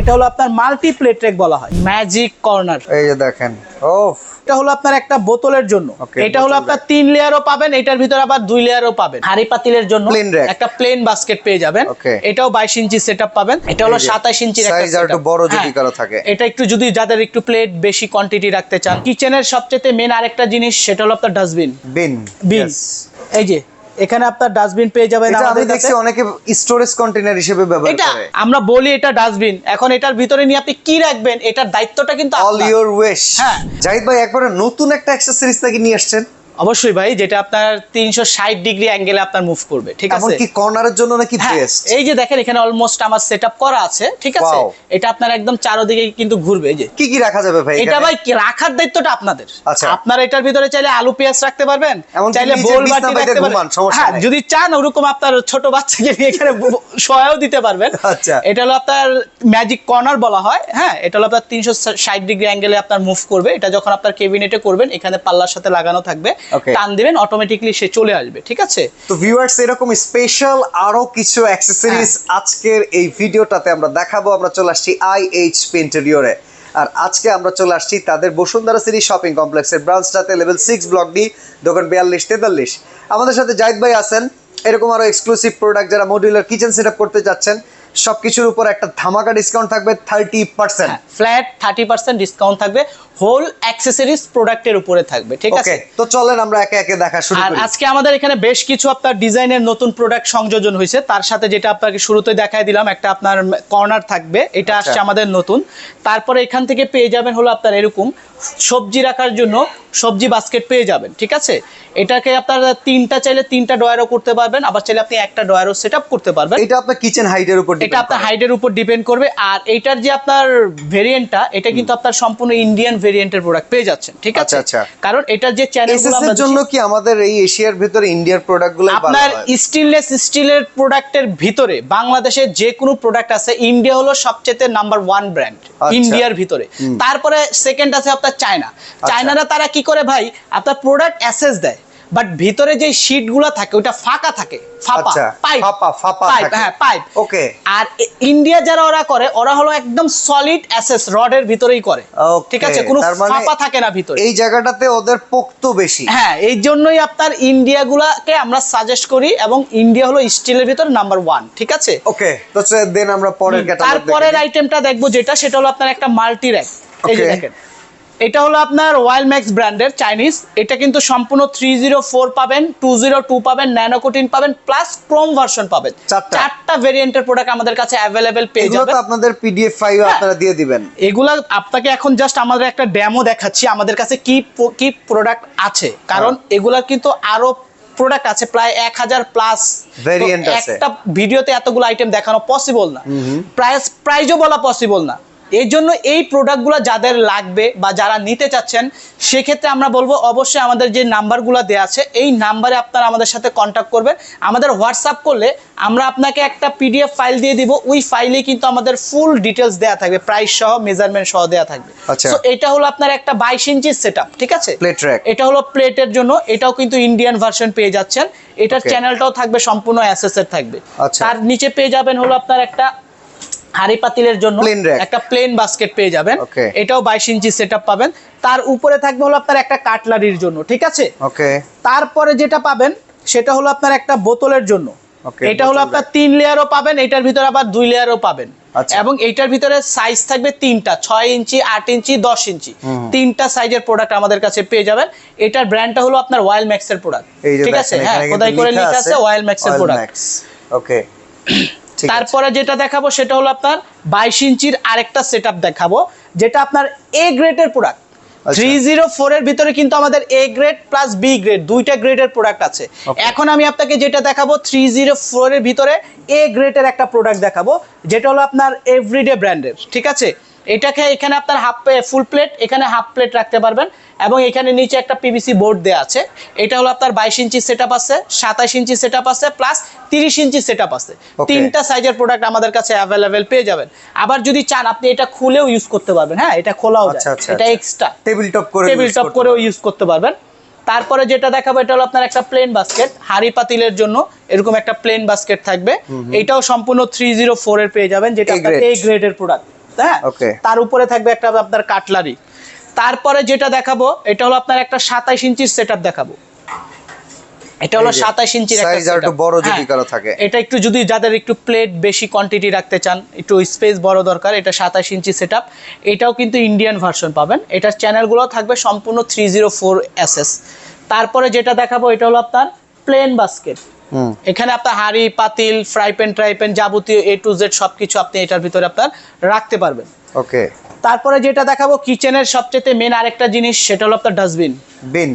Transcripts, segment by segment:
এটা হলো আপনার মাল্টি প্লেট রেক বলা হয়, ম্যাজিক কর্নার। এই যে দেখেন, ওফ, এটা হলো আপনার একটা বোতলের জন্য। এটা হলো আপনার 3 লেয়ারও পাবেন, এটার ভিতরে আবার 2 লেয়ারও পাবেন। হাড়ি পাতিলের জন্য একটা প্লেন বাস্কেট পেয়ে যাবেন। এটাও 22 ইঞ্চি সেটআপ পাবেন। এটা হলো 27 ইঞ্চির একটা সাইজ, আর একটু বড় যদি কারো থাকে। এটা একটু যদি যাদের একটু প্লেট বেশি কোয়ান্টিটি রাখতে চান। কিচেনের সবচেয়ে মেন আরেকটা জিনিস, সেটা হলো আপনার ডাস্টবিন। বিন, এই যে এখানে আপনার ডাস্টবিন পেয়ে যাবেন। এটা আমি দেখছি অনেকে স্টোরেজ কন্টেইনার হিসেবে ব্যবহার করে। এটা আমরা বলি এটা ডাস্টবিন, এখন এটার ভিতরে নিয়ে আপনি কি রাখবেন এটার দায়িত্বটা কিন্তু আপনার। All your wish. হ্যাঁ, জাহিদ ভাই একবারে নতুন একটা অ্যাকসেসরিজ নাকি নিয়ে আসছেন? অবশ্যই ভাই, যেটা আপনার 360 ডিগ্রি অ্যাঙ্গেলে আপনার মুভ করবে, ঠিক আছে? এমন কি কর্নারের জন্য নাকি বেস্ট? এই যে দেখেন এখানে অলমোস্ট আমার সেটআপ করা আছে, ঠিক আছে? এটা আপনার একদম চারদিকে কিন্তু ঘুরবে। এই যে কি কি রাখা যাবে ভাই? এটা ভাই কি রাখার দায়িত্বটা আপনাদের। আপনারা এটার ভিতরে চাইলে আলু পেঁয়াজ রাখতে পারবেন, চাইলে বোল বাটি রাখতে পারবেন। হ্যাঁ, যদি চান ওরকম আপনার ছোট বাচ্চাকে নিয়ে এখানে শোয়াও দিতে পারবেন। আচ্ছা, এটা হলো আপনার ম্যাজিক কর্নার বলা হয়। হ্যাঁ, এটা হলো আপনার 360 ডিগ্রি অ্যাঙ্গেলে আপনার মুভ করবে। এটা যখন আপনার কেবিনেটে করবেন, এখানে পাল্লার সাথে লাগানো থাকবে, টান দিবেন অটোমেটিক্যালি সে চলে আসবে, ঠিক আছে? তো ভিউয়ার্স, এরকম স্পেশাল আরো কিছু অ্যাকসেসরিজ আজকের এই ভিডিওটাতে আমরা দেখাবো। আমরা চলে আসছি আইএইচপি ইন্টেরিয়রে, আর আজকে আমরা চলে আসছি তাদের বসুন্ধরা সিটি শপিং কমপ্লেক্সের ব্রাঞ্চটাতে, লেভেল 6 ব্লক ডি, দোকান 4243। আমাদের সাথে জাহিদ ভাই আছেন। এরকম আরো এক্সক্লুসিভ প্রোডাক্ট যারা মডিউলার কিচেন সেটআপ করতে যাচ্ছেন, সবকিছুর উপর একটা ধামাকা ডিসকাউন্ট থাকবে 30%। ফ্ল্যাট 30% ডিসকাউন্ট থাকবে, হোল অ্যাকসেসরিজ প্রোডাক্টের উপরে থাকবে, ঠিক আছে? তো চলেন আমরা একে একে দেখা শুরু করি। আর আজকে আমাদের এখানে বেশ কিছু আপনার ডিজাইনের নতুন প্রোডাক্ট সংযোজন হয়েছে। তার সাথে যেটা আপনাকে শুরুতে দেখাই দিলাম, একটা আপনার কর্নার থাকবে, এটা আসছে আমাদের নতুন। তারপরে এখান থেকে পেয়ে যাবেন হলো আপনার এরকম সবজি রাখার জন্য সবজি বাস্কেট পেয়ে যাবেন, ঠিক আছে? এটাকে আপনারা তিনটা চাইলে তিনটা ডয়ারও করতে পারবেন, আবার চাইলে আপনি একটা ডয়ারও সেটআপ করতে পারবেন। এটা আপনার কিচেন হাইটের উপর ডিপেন্ড, এটা আপনার হাইটের উপর ডিপেন্ড করবে। আর এইটার যে আপনার ভেরিয়েন্টটা, এটা কিন্তু আপনার সম্পূর্ণ ইন্ডিয়ান ভেরিয়েন্টের প্রোডাক্ট পেয়ে যাচ্ছেন, ঠিক আছে? কারণ এটার যে চ্যানেলগুলো আমরা জন্য কি আমাদের এই এশিয়ার ভিতরে ইন্ডিয়ার প্রোডাক্টগুলো আপনার স্টেনলেস স্টিলের প্রোডাক্টের ভিতরে বাংলাদেশে যে কোনো প্রোডাক্ট আছে, ইন্ডিয়া হলো সবচেয়ে নাম্বার 1 ব্র্যান্ড ইন্ডিয়ার ভিতরে। তারপরে সেকেন্ড আছে আপনার চায়না। চায়নারা তারা কি করে ভাই, আপনার প্রোডাক্ট অ্যাসেস দেয়, বাট ভিতরে যে শীটগুলো থাকে ওটা ফাঁকা থাকে, পাইপ। ওকে। আর ইন্ডিয়া যারা ওরা করে, ওরা হলো একদম সলিড অ্যাসেস রডের ভিতরেই করে, ঠিক আছে? কোনো ফাঁপা থাকে না ভিতরে, এই জায়গাটাতে ওদের পোক্ত বেশি। হ্যাঁ, এই জন্যই আপনার ইন্ডিয়া গুলাকে আমরা সাজেস্ট করি, এবং ইন্ডিয়া হলো স্টিলের ভিতর নাম্বার 1, ঠিক আছে? ওকে, তো দেন আমরা পরের ক্যাটালগ। তারপরের আইটেমটা দেখবো যেটা, সেটা হলো আপনার একটা মাল্টি র‍্যাক। এই যে দেখেন, এটা হলো আপনার ওয়াইল্ড ম্যাক্স ব্র্যান্ডের চাইনিজ। এটা কিন্তু সম্পূর্ণ 304 পাবেন, 202 পাবেন, ন্যানো কোটিন পাবেন, প্লাস ক্রোম ভার্সন পাবেন। চারটা ভেরিয়েন্টের প্রোডাক্ট আমাদের কাছে अवेलेबल পেয়ে যাবেন। এগুলো তো আপনাদের পিডিএফ ফাইল আপনারা দিয়ে দিবেন। এগুলা আপনাকে এখন জাস্ট আমাদের একটা ডেমো দেখাচ্ছি আমাদের কাছে কি কি প্রোডাক্ট আছে, কারণ এগুলা কিন্তু আরো প্রোডাক্ট আছে, প্রায় 1000 প্লাস ভেরিয়েন্ট আছে। একটা ভিডিওতে এতগুলো আইটেম দেখানো পসিবল না, প্রাইসও বলা পসিবল না। এই জন্য এই প্রোডাক্টগুলো যাদের লাগবে বা যারা নিতে চাচ্ছেন, সেক্ষেত্রে আমরা বলবো অবশ্যই আমাদের যে নাম্বারগুলো দেওয়া আছে, এই নাম্বারে আপনারা আমাদের সাথে কন্ট্যাক্ট করবেন। আমাদের হোয়াটসঅ্যাপ করলে আমরা আপনাকে একটা পিডিএফ ফাইল দিয়ে দিব। ওই ফাইলে কিন্তু আমাদের ফুল ডিটেলস দেওয়া থাকবে, প্রাইস সহ মেজারমেন্ট সহ দেওয়া থাকবে। সো এটা হলো আপনার একটা 22 ইঞ্চি সেটআপ, ঠিক আছে? প্লেট র‍্যাক, এটা হলো প্লেটের জন্য। এটাও কিন্তু ইন্ডিয়ান ভার্সন পেয়ে যাচ্ছেন। এটার চ্যানেলটাও থাকবে সম্পূর্ণ অ্যাসেসের থাকবে। তার নিচে পেয়ে যাবেন হলো আপনার একটা হাড়ি পাতিলের জন্য একটা প্লেন বাস্কেট পেয়ে যাবেন। এটাও 22 ইঞ্চি সেটআপ পাবেন। তার উপরে থাকবে হলো আপনার একটা কাটলারির জন্য, ঠিক আছে? তারপরে যেটা পাবেন সেটা হলো আপনার একটা বোতলের জন্য। এটা হলো আপনার 3 লেয়ারও পাবেন, এটার ভিতরে আবার 2 লেয়ারও পাবেন। এবং এইটার ভিতরে সাইজ থাকবে 3টা, 6 ইঞ্চি, 8 ইঞ্চি, 10 ইঞ্চি, 3টা সাইজের প্রোডাক্ট আমাদের কাছে পেয়ে যাবেন। এটার ব্র্যান্ডটা হলো আপনার ওয়াইল্ড ম্যাক্স এর প্রোডাক্ট, ঠিক আছে? হ্যাঁ, খোদাই করে লেখা আছে ওয়াইল্ড ম্যাক্স এর প্রোডাক্ট। ওকে, তারপরে যেটা দেখাবো সেটা হলো আপনার 22 ইঞ্চির আরেকটা সেটআপ দেখাবো, যেটা আপনার এ গ্রেডের প্রোডাক্ট। 304 এর ভিতরে কিন্তু আমাদের A grade plus B grade দুইটা গ্রেডের প্রোডাক্ট আছে। এখন আমি আপনাকে যেটা দেখাবো 304 এর ভিতরে এ গ্রেডের একটা প্রোডাক্ট দেখাবো, যেটা হলো আপনার এভরিডে ব্র্যান্ডের, ঠিক আছে? এটাকে এখানে আপনার ফুল প্লেট, এখানে হাফ প্লেট রাখতে পারবেন, এবং এখানে নিচে একটা পিভিসি বোর্ড দেওয়া আছে। এটা হলো আপনার 22 ইঞ্চি সেটআপ আছে, 27 ইঞ্চি সেটআপ আছে, প্লাস 30 ইঞ্চি সেটআপ আছে। তিনটা সাইজের প্রোডাক্ট আমাদের কাছে अवेलेबल পেয়ে যাবেন। আবার যদি চান আপনি এটা খুলেও ইউজ করতে পারবেন। হ্যাঁ, এটা খোলাও যায়, এটা এক্সট্রা টেবিল টপ করেও ইউজ করতে পারবেন। তারপরে যেটা দেখাবো এটা হলো আপনার একটা প্লেন বাস্কেট, হাড়ি পাতিলের জন্য এরকম একটা প্লেন বাস্কেট থাকবে। এটাও সম্পূর্ণ 304 এর পেয়ে যাবেন, যেটা আপনার এ গ্রেডের প্রোডাক্ট। হ্যাঁ, তার উপরে থাকবে একটা আপনার কাটলারি। তারপরে যেটা দেখাবো এটা হলো আপনার একটা 27 ইঞ্চির সেটআপ দেখাবো। এটা হলো 27 ইঞ্চির একটা সাইজ আর একটু বড় যদি কারো থাকে, এটা একটু যদি যাদের একটু প্লেট বেশি কোয়ান্টিটি রাখতে চান, একটু স্পেস বড় দরকার, এটা 27 ইঞ্চি সেটআপ। এটাও কিন্তু ইন্ডিয়ান ভার্সন পাবেন। এটার চ্যানেলগুলো থাকবে সম্পূর্ণ 304 SS। তারপরে যেটা দেখাবো এটা হলো আপনার প্লেন বাস্কেট। এখানে আপনার হাঁড়ি পাতিল ফ্রাই প্যান ট্রাইপ্যান যাবতীয় A to Z সবকিছু আপনি এটার ভিতরে আপনার রাখতে পারবেন। ওকে। তারপরে যেটা দেখাবো কিচেনের সবচেয়ে মেন আরেকটা জিনিস, সেটা হলো আপনার ডাস্টবিন। বিন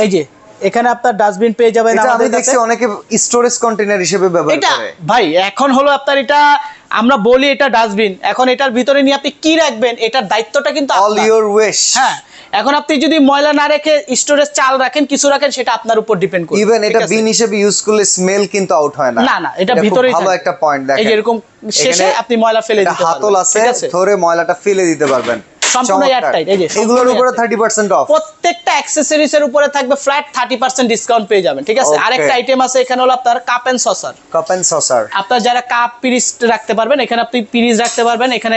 এই যে এখানে আপনার ডাস্টবিন পেয়ে যাবেন। এটা আমি দেখছি অনেকে স্টোরেজ কন্টেইনার হিসেবে ব্যবহার করে। ভাই এখন হলো আপনার এটা আমরা বলি এটা ডাস্টবিন, এখন এটার ভিতরে নিয়ে আপনি কি রাখবেন এটার দায়িত্বটা কিন্তু অল ইওর ওয়েশ। হ্যাঁ, এখন আপনি যদি ময়লা না রেখে স্টোরেজ চাল রাখেন কিছু রাখেন সেটা আপনার উপর ডিপেন্ড করে। ইভেন এটা বিন হিসেবে ইউজ করলে স্মেল কিন্তু আউট হয় না। না এটা ভিতরেই ভালো একটা পয়েন্ট দেখেন। এই যে এরকম শেষে আপনি ময়লা ফেলে দিতে পারবেন। হাতল আছে, ধরে ময়লাটা ফেলে দিতে পারবেন। সম্পূর্ণ এয়ারটাইট। এই যে এগুলোর উপরে 30% অফ। প্রত্যেকটা অ্যাকসেসরিজ এর উপরে থাকবে ফ্ল্যাট 30% ডিসকাউন্ট পেয়ে যাবেন। ঠিক আছে, আরেকটা আইটেম আছে এখানে হলো আপনার কাপ এন্ড সসার। আপনার যারা কাপ পিরিস রাখতে পারবেন, এখানে আপনি পিরিস রাখতে পারবেন, এখানে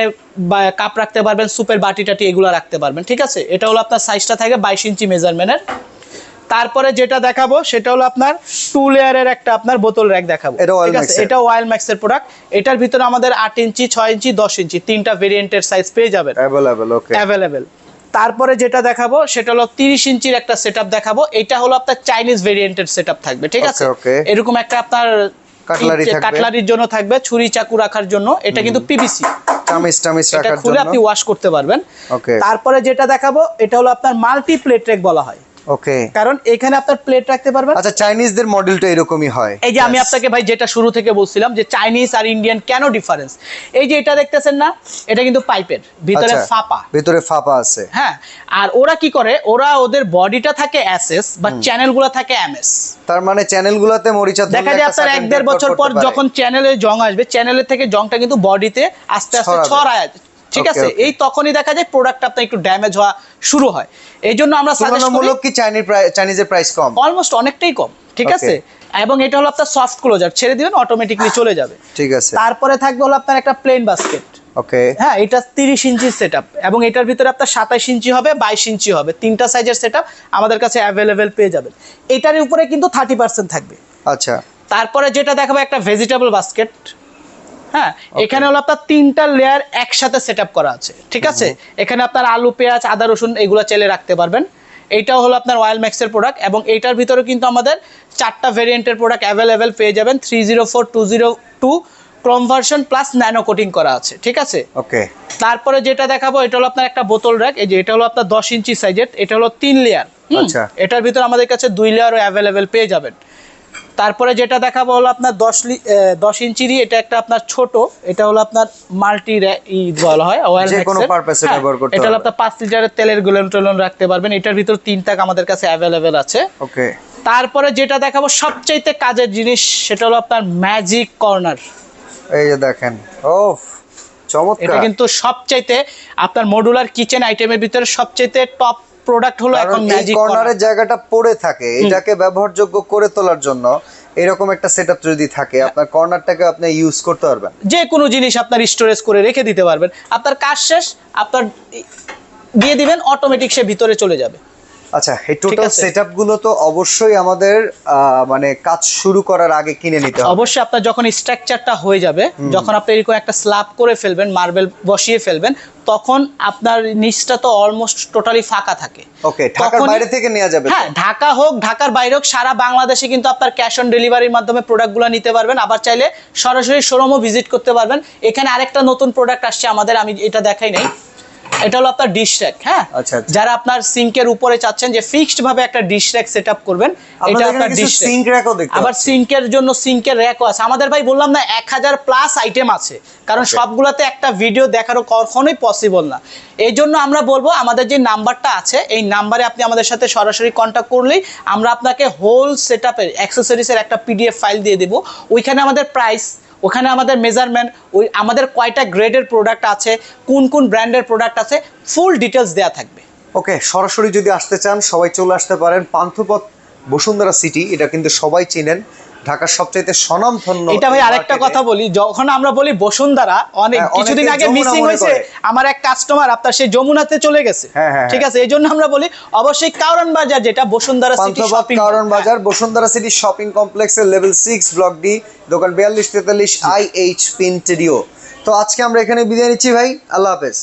কাপ রাখতে পারবেন, সুপের বাটি টাটি এগুলো রাখতে পারবেন। ঠিক আছে, এটা হলো আপনার সাইজটা থাকে 22 ইঞ্চি মেজারমেন্টের। তারপরে যেটা দেখাবো সেটা হলো আপনার 2 লেয়ারের একটা আপনার বোতল র্যাক দেখাবো। ঠিক আছে, এটা ওয়াইল ম্যাক্সের প্রোডাক্ট। এটার ভিতরে আমাদের 8 ইঞ্চি 6 ইঞ্চি 10 ইঞ্চি তিনটা ভেরিয়েন্টের সাইজ পেয়ে যাবেন অ্যাভেলেবেল। তারপরে যেটা দেখাবো সেটা হলো 30 ইঞ্চির একটা সেটআপ দেখাবো। এটা হলো আপনার চাইনিজ ভেরিয়েন্টের সেটআপ থাকবে। ঠিক আছে, এরকম একটা আপনার কাটলারির জন্য থাকবে, ছুরি চাকু রাখার জন্য। এটা কিন্তু পিভিসি, চামিচ রাখার জন্য, এটা খুলে আপনি ওয়াশ করতে পারবেন। তারপরে যেটা দেখাবো এটা হলো আপনার মাল্টি প্লেট রেক বলা হয়। ওকে, কারণ এখানে আপনার প্লেট রাখতে পারবেন। আচ্ছা, চাইনিজদের মডেলটা এরকমই হয়। এই যে আমি আপনাকে ভাই যেটা শুরু থেকে বলছিলাম যে চাইনিজ আর ইন্ডিয়ান কেন ডিফারেন্স, এই যে এটা দেখতেছেন না, এটা কিন্তু পাইপের ভিতরে ফাঁপা আছে। হ্যাঁ, আর ওরা কি করে, ওরা ওদের বডিটা থাকে এসএস বা চ্যানেলগুলো থাকে এমএস। তার মানে চ্যানেলগুলোতে মরিচা দেখা যায় আপনার 1-1.5 বছর পর যখন চ্যানেলে জং আসবে, চ্যানেলের থেকে জংটা কিন্তু বডিতে আস্তে আস্তে ছড়ায়। ঠিক আছে, এই তখনই দেখা যায় প্রোডাক্ট আপনার একটু ড্যামেজ হওয়া শুরু হয়। এই জন্য আমরা তুলনামূলক কি চাইনিজের প্রাইস কম? অলমোস্ট অনেকটাই কম। ঠিক আছে, এবং এটা হলো আপনার সফট ক্লোজার, ছেড়ে দিবেন অটোমেটিক্যালি চলে যাবে। ঠিক আছে, তারপরে থাকবে হলো আপনার একটা প্লেন বাস্কেট। ওকে, হ্যাঁ, এটা 30 ইঞ্চির সেটআপ এবং এটার ভিতরে আপনার 27 ইঞ্চি হবে 22 ইঞ্চি হবে, তিনটা সাইজের সেটআপ আমাদের কাছে অ্যাভেলেবেল পেয়ে যাবেন। এটার উপরে কিন্তু 30% থাকবে। আচ্ছা, তারপরে যেটা দেখাবো একটা ভেজিটেবল বাস্কেট। হ্যাঁ, এখানে হলো আপনার 3টা লেয়ার একসাথে সেটআপ করা আছে। ঠিক আছে, এখানে আপনার আলু পেঁয়াজ আদা রসুন এগুলো চেলে রাখতে পারবেন। এইটাও হলো আপনার ওয়াইল ম্যাক্সের প্রোডাক্ট এবং এইটার ভিতরে কিন্তু আমাদের 4টা ভেরিয়েন্টের প্রোডাক্ট অ্যাভেলেবেল পেয়ে যাবেন। 304, 202 Chrome version plus nano coating করা আছে। ঠিক আছে, ওকে। তারপরে যেটা দেখাবো এটা হলো আপনার একটা বোতল র্যাক। এই যে এটা হলো আপনার 10 ইঞ্চি সাইজের, এটা হলো 3 লেয়ার। আচ্ছা, এটার ভিতরে আমাদের কাছে 2 লেয়ারও অ্যাভেলেবেল পেয়ে যাবেন। তারপরে যেটা দেখাবো হলো আপনার 10 ইঞ্চিরই, এটা একটা আপনার ছোট, এটা হলো আপনার মাল্টি বলা হয় ওয়াইল ম্যাক্সের, কোনো পারপাসে ব্যবহার করতে এটা হলো আপনার 5 লিটারের তেলের গ্যালন রাখতে পারবেন। এটার ভিতর 3টা আমাদের কাছে অ্যাভেলেবেল আছে। ওকে, তারপরে যেটা দেখাবো সবচাইতে কাজের জিনিস সেটা হলো আপনার ম্যাজিক কর্নার। এই যে দেখেন, ওফ চমৎকার। এটা কিন্তু সবচাইতে আপনার মডুলার কিচেন আইটেমের ভিতরে সবচাইতে টপ প্রোডাক্ট হলো এখন ম্যাজিক কর্নারের জায়গাটা পড়ে থাকে, এটাকে ব্যবহারযোগ্য করে তোলার জন্য এরকম একটা সেটআপ যদি থাকে, আপনার কর্নারটাকে আপনি ইউজ করতে পারবেন, যে কোনো জিনিস আপনার স্টোরেজ করে রেখে দিতে পারবেন। আপনার কাজ শেষ, আপনার দিয়ে দিবেন, অটোমেটিক সে ভিতরে চলে যাবে। আচ্ছা, এই টোটাল সেটআপ গুলো তো অবশ্যই আমাদের মানে কাজ শুরু করার আগে কিনে নিতে হবে। অবশ্যই আপনার যখন স্ট্রাকচারটা হয়ে যাবে, যখন আপনি এরকম একটা স্ল্যাব করে ফেলবেন, মার্বেল বসিয়ে ফেলবেন, তখন আপনার নিচটা তো অলমোস্ট টোটালি ফাঁকা থাকে। ওকে, ঢাকার বাইরে থেকে নেওয়া যাবে? হ্যাঁ, ঢাকা হোক ঢাকার বাইরে হোক, সারা বাংলাদেশে কিন্তু আপনার ক্যাশ অন ডেলিভারির মাধ্যমে প্রোডাক্টগুলো নিতে পারবেন। আবার চাইলে সরাসরি শোরুমও ভিজিট করতে পারবেন। এখানে আরেকটা নতুন প্রোডাক্ট আসছে আমাদের, আমি এটা দেখাই নাই, এটা হলো আপনার ডিশ র্যাক। হ্যাঁ, যারা আপনার সিঙ্কের উপরে চাচ্ছেন যে ফিক্সড ভাবে একটা ডিশ র্যাক সেটআপ করবেন, এটা আপনার ডিশ সিঙ্ক র্যাকও দেখতে পাচ্ছেন। আবার সিঙ্কের জন্য সিঙ্কের র্যাকও আছে আমাদের। ভাই বললাম না 1000 প্লাস আইটেম আছে, কারণ সবগুলোতে একটা ভিডিও দেখারও কখনোই পসিবল না। এই জন্য আমরা বলবো আমাদের যে নাম্বারটা আছে, এই নাম্বারে আপনি আমাদের সাথে সরাসরি কন্ট্যাক্ট করলেই আমরা আপনাকে হোল সেটআপের অ্যাক্সেসরিজের একটা পিডিএফ ফাইল দিয়ে দেবো। ওইখানে আমাদের প্রাইস, ওখানে আমাদের মেজারমেন্ট, ওই আমাদের কয়টা গ্রেডের প্রোডাক্ট আছে, কোন কোন ব্র্যান্ডের প্রোডাক্ট আছে, ফুল ডিটেলস দেওয়া থাকবে। ওকে, সরাসরি যদি আসতে চান সবাই চলে আসতে পারেন। পান্থপথ বসুন্ধরা সিটি, এটা কিন্তু সবাই চিনেন। ঢাকার সবচেয়ে স্বনামধন্য। এটা ভাই আরেকটা কথা বলি, যখন আমরা বলি বসুন্ধরা, অনেক কিছুদিন আগে মিসিং হয়েছে আমার এক কাস্টমার, আপনার সেই যমুনাতে চলে গেছে, ঠিক আছে, এই জন্য আমরা বলি অবশ্যই কারওয়ান বাজার, যেটা বসুন্ধরা সিটি শপিং, কারওয়ান বাজার বসুন্ধরা সিটি শপিং কমপ্লেক্সের লেভেল 6 ব্লক ডি, দোকান 4243 IHP ইন্টেরিয়র। তো আজকে আমরা এখানে বিদায় নিচ্ছি ভাই, আল্লাহ হাফেজ।